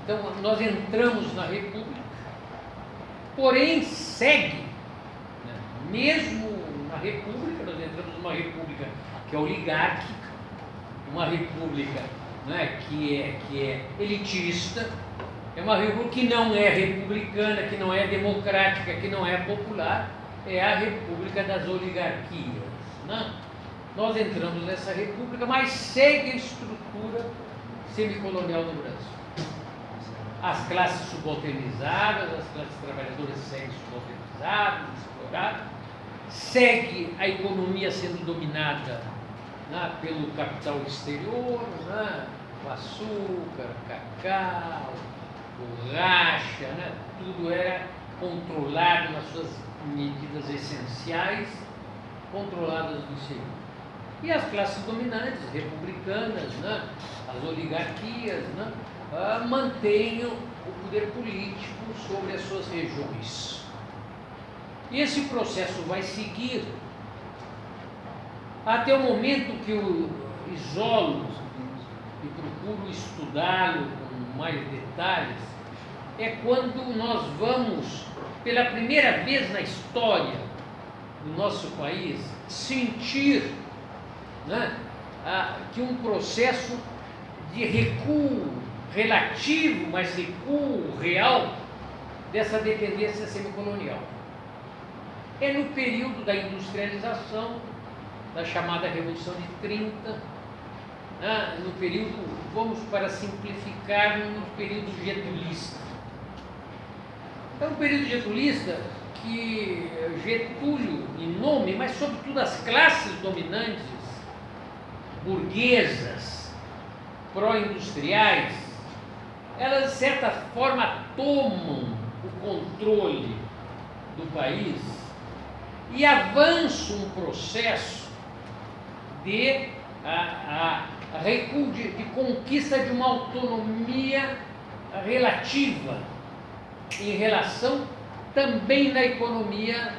Então, nós entramos na República, porém segue, né, mesmo na República, nós entramos numa República que é oligárquica, uma República, né, que é elitista, é uma República que não é republicana, que não é democrática, que não é popular, é a República das oligarquias, né? Nós entramos nessa República, mas segue a estrutura semicolonial do Brasil. As classes subalternizadas, as classes trabalhadoras seguem subalternizadas, exploradas, segue a economia sendo dominada, né, pelo capital exterior, né, o açúcar, o cacau, borracha, né, tudo era controlado nas suas medidas essenciais, controladas do exterior. E as classes dominantes, republicanas, né, as oligarquias, né, mantêm o poder político sobre as suas regiões. E esse processo vai seguir até o momento que eu isolo e procuro estudá-lo com mais detalhes, é quando nós vamos, pela primeira vez na história do nosso país, sentir, né, que um processo de recuo relativo, mas recuo real, dessa dependência semicolonial. É no período da industrialização, da chamada Revolução de 30, né, no período, vamos para simplificar, no período getulista. É um período getulista que Getúlio, em nome, mas sobretudo as classes dominantes, burguesas, pró-industriais, elas de certa forma tomam o controle do país e avançam um processo de recuo, de conquista de uma autonomia relativa em relação também na economia,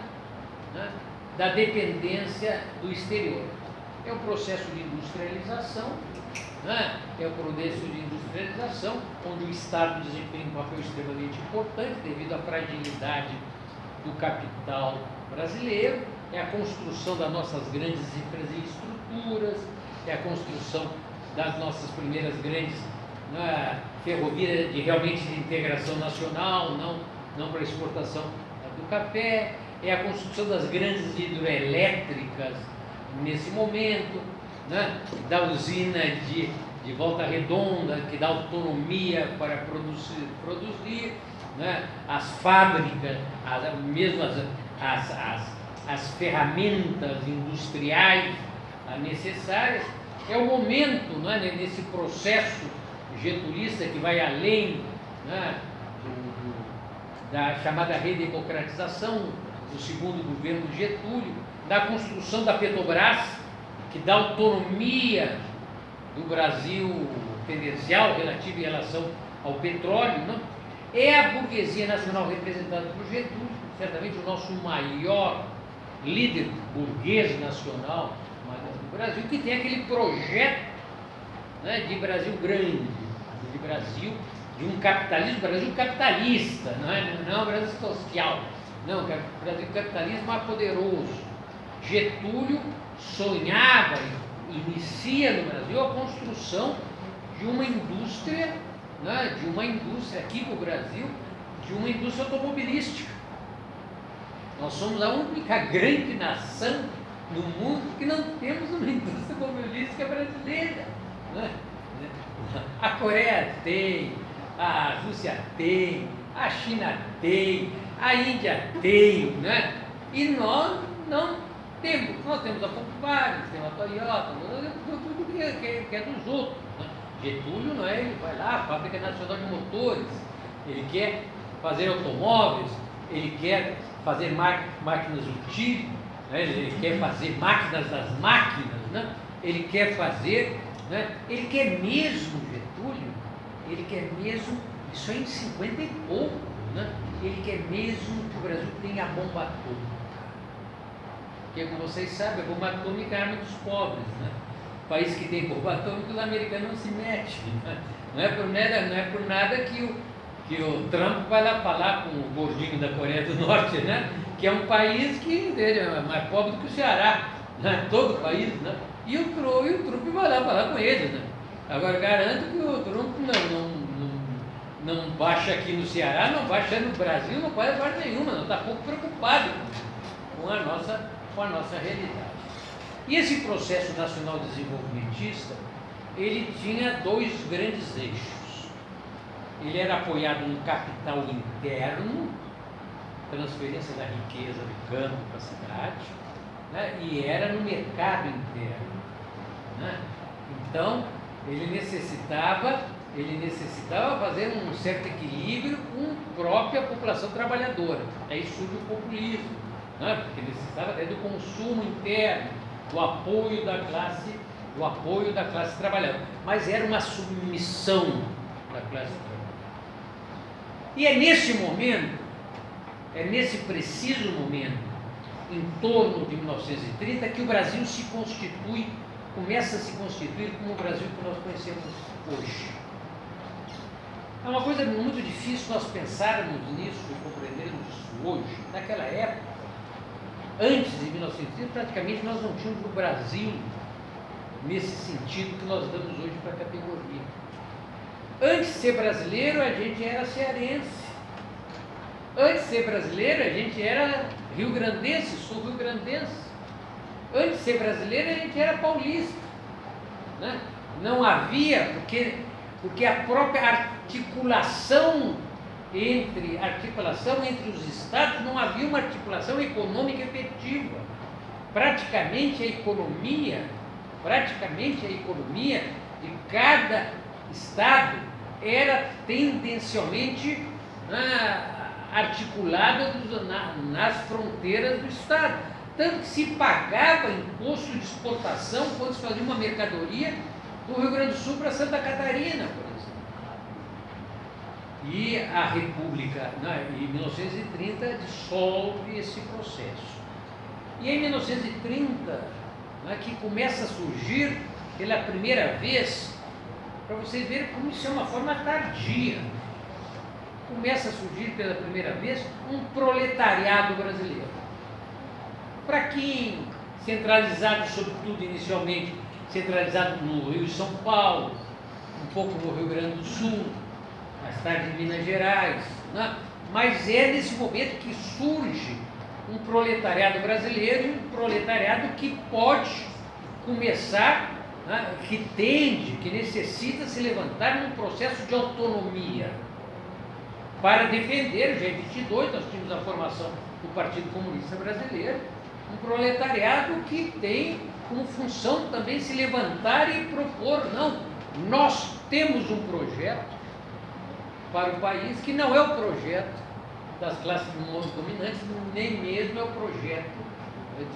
né, da dependência do exterior. É um processo de industrialização, né, é um processo de industrialização onde o Estado desempenha um papel extremamente importante devido à fragilidade do capital brasileiro, é a construção das nossas grandes infraestruturas, é a construção das nossas primeiras grandes, né, ferrovias realmente de integração nacional, não para exportação do café, é a construção das grandes hidroelétricas nesse momento, né, da usina de Volta Redonda, que dá autonomia para produzir, né, as fábricas, mesmo as ferramentas industriais necessárias. É o momento, né, nesse processo getulista que vai além, né, da chamada redemocratização do segundo governo de Getúlio, da construção da Petrobras, que dá autonomia do Brasil tendencial relativa em relação ao petróleo, não? É a burguesia nacional representada por Getúlio, certamente o nosso maior líder burguês nacional do Brasil, que tem aquele projeto, né, de Brasil grande, de Brasil, de um capitalismo, Brasil capitalista, não é um Brasil social, não, Brasil capitalismo mais poderoso. Getúlio sonhava, inicia no Brasil a construção de uma indústria, né, aqui no Brasil, de uma indústria automobilística. Nós somos a única grande nação no mundo que não temos uma indústria automobilística brasileira, né? A Coreia tem, a Rússia tem, a China tem, a Índia tem, né? E nós não temos. Nós temos a Volkswagen, temos a Toyota, tudo que é dos outros, né? Getúlio, não é? Ele vai lá, a Fábrica Nacional de Motores, ele quer fazer automóveis, ele quer fazer máquinas utility, né? Ele quer fazer máquinas das máquinas, né? Ele quer fazer, né? Ele quer mesmo, Getúlio, ele quer mesmo, isso aí em 50 e pouco, né? Ele quer mesmo que o Brasil tenha a bomba atômica. Porque, como vocês sabem, a bomba atômica é a arma dos pobres, né? país que tem bomba atômica, os americanos não se metem. Não é por nada que o Trump vai lá falar com o gordinho da Coreia do Norte, né? Que é um país que é mais pobre do que o Ceará, né? Todo o país, né? E o Trump vai lá falar com eles, né? Agora, garanto que o Trump não baixa aqui no Ceará, não baixa no Brasil, não faz parte nenhuma, não está pouco preocupado com a nossa realidade. E esse processo nacional desenvolvimentista, ele tinha dois grandes eixos. Ele era apoiado no capital interno, transferência da riqueza do campo para a cidade, né? E era no mercado interno, né? Então, ele necessitava fazer um certo equilíbrio com a própria população trabalhadora. Aí surge o populismo, né? Porque necessitava até do consumo interno, do apoio da classe trabalhadora. Mas era uma submissão da classe trabalhadora. E é nesse momento, nesse preciso momento, em torno de 1930, que o Brasil começa a se constituir como o Brasil que nós conhecemos hoje. É uma coisa muito difícil nós pensarmos nisso e compreendermos isso hoje. Naquela época, antes de 1930, praticamente nós não tínhamos o Brasil nesse sentido que nós damos hoje para a categoria. Antes de ser brasileiro, a gente era cearense. Antes de ser brasileiro, a gente era rio-grandense, sul-rio-grandense. Antes de ser brasileiro, a gente era paulista, né? Não havia, porque a própria articulação entre os estados, não havia uma articulação econômica efetiva. Praticamente a economia de cada estado era tendencialmente articulada nas fronteiras do estado. Tanto que se pagava imposto de exportação quando se fazia uma mercadoria do Rio Grande do Sul para Santa Catarina, por exemplo. E a República, em 1930, dissolve esse processo. E em 1930, que começa a surgir pela primeira vez, para vocês verem como isso é uma forma tardia, começa a surgir pela primeira vez um proletariado brasileiro. Para quem, centralizado sobretudo inicialmente, centralizado no Rio e São Paulo, um pouco no Rio Grande do Sul, mais tarde em Minas Gerais, né? Mas é nesse momento que surge um proletariado brasileiro, um proletariado que pode começar, né? que necessita se levantar num processo de autonomia para defender. Já em 22 nós tínhamos a formação do Partido Comunista Brasileiro, um proletariado que tem como função também se levantar e propor, não, nós temos um projeto para o país que não é o projeto das classes dominantes, nem mesmo é o projeto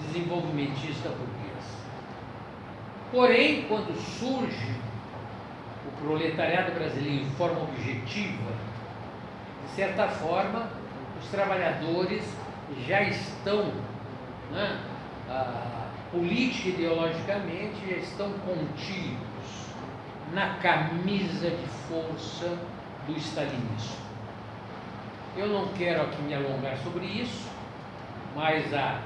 desenvolvimentista burguês. Porém, quando surge o proletariado brasileiro em forma objetiva, de certa forma, os trabalhadores já estão, política e ideologicamente, já estão contidos na camisa de força do stalinismo. Eu não quero aqui me alongar sobre isso, mas a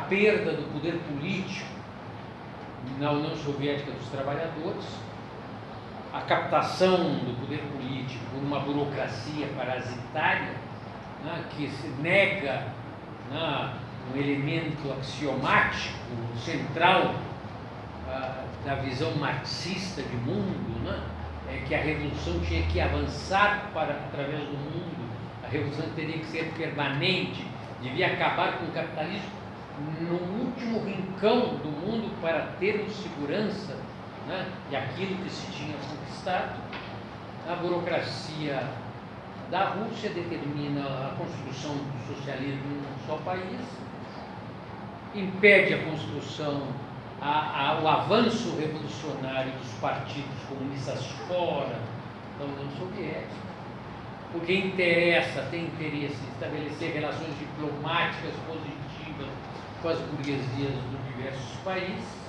perda do poder político na União Soviética dos Trabalhadores, a captação do poder político por uma burocracia parasitária, que se nega um elemento axiomático central da visão marxista de mundo, é que a revolução tinha que avançar através do mundo, a revolução teria que ser permanente, devia acabar com o capitalismo no último rincão do mundo para termos segurança de aquilo que se tinha conquistado. A burocracia da Rússia determina a construção do socialismo em um só país, impede a construção, o avanço revolucionário dos partidos comunistas fora da União Soviética, porque tem interesse em estabelecer relações diplomáticas positivas com as burguesias dos diversos países.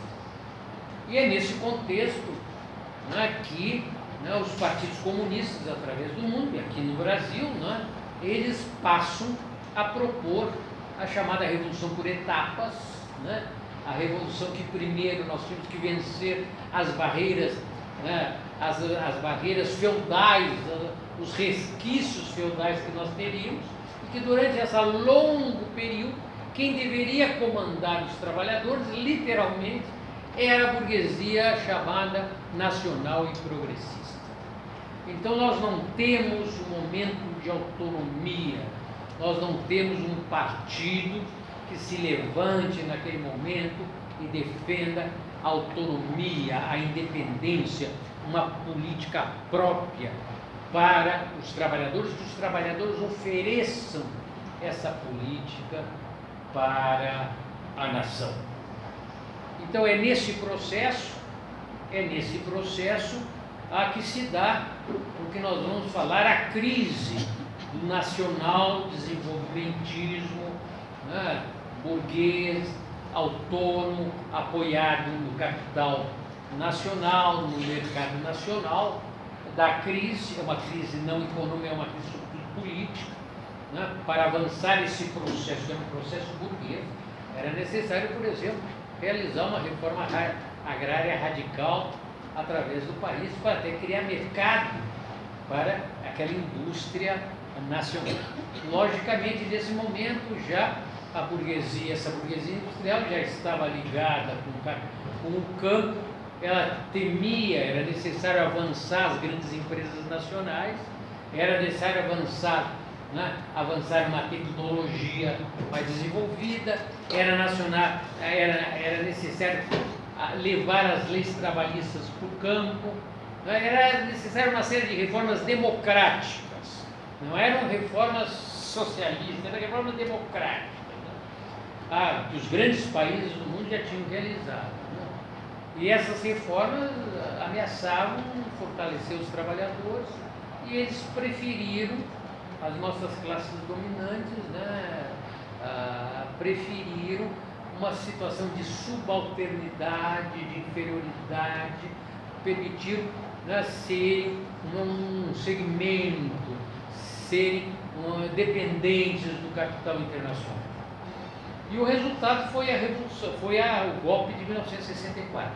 E é nesse contexto, né, que, né, os partidos comunistas, através do mundo, e aqui no Brasil, né, eles passam a propor a chamada revolução por etapas, né, a revolução que primeiro nós tínhamos que vencer as barreiras, né, as barreiras feudais, os resquícios feudais que nós teríamos, e que durante esse longo período, quem deveria comandar os trabalhadores, literalmente, era a burguesia chamada nacional e progressista. Então nós não temos um momento de autonomia, nós não temos um partido que se levante naquele momento e defenda a autonomia, a independência, uma política própria para os trabalhadores, que os trabalhadores ofereçam essa política para a nação. Então é nesse processo a que se dá o que nós vamos falar, a crise do nacional desenvolvimentismo, né, burguês, autônomo, apoiado no capital nacional, no mercado nacional, da crise, é uma crise não econômica, é uma crise sobretudo política, né, para avançar esse processo, que é um processo burguês, era necessário, por exemplo, realizar uma reforma agrária radical através do país, para até criar mercado para aquela indústria nacional. Logicamente, nesse momento, já a burguesia, essa burguesia industrial já estava ligada com o campo, ela temia, era necessário avançar as grandes empresas nacionais, era necessário avançar, né, avançar uma tecnologia mais desenvolvida, era necessário levar as leis trabalhistas para o campo, né, era necessário uma série de reformas democráticas, não eram reformas socialistas, eram reformas democráticas, né, que os grandes países do mundo já tinham realizado. Né, e essas reformas ameaçavam fortalecer os trabalhadores e eles preferiram, as nossas classes dominantes, né, preferiram uma situação de subalternidade, de inferioridade, permitiram, né, serem um segmento, serem dependentes do capital internacional. E o resultado foi a revolução, foi o golpe de 1964.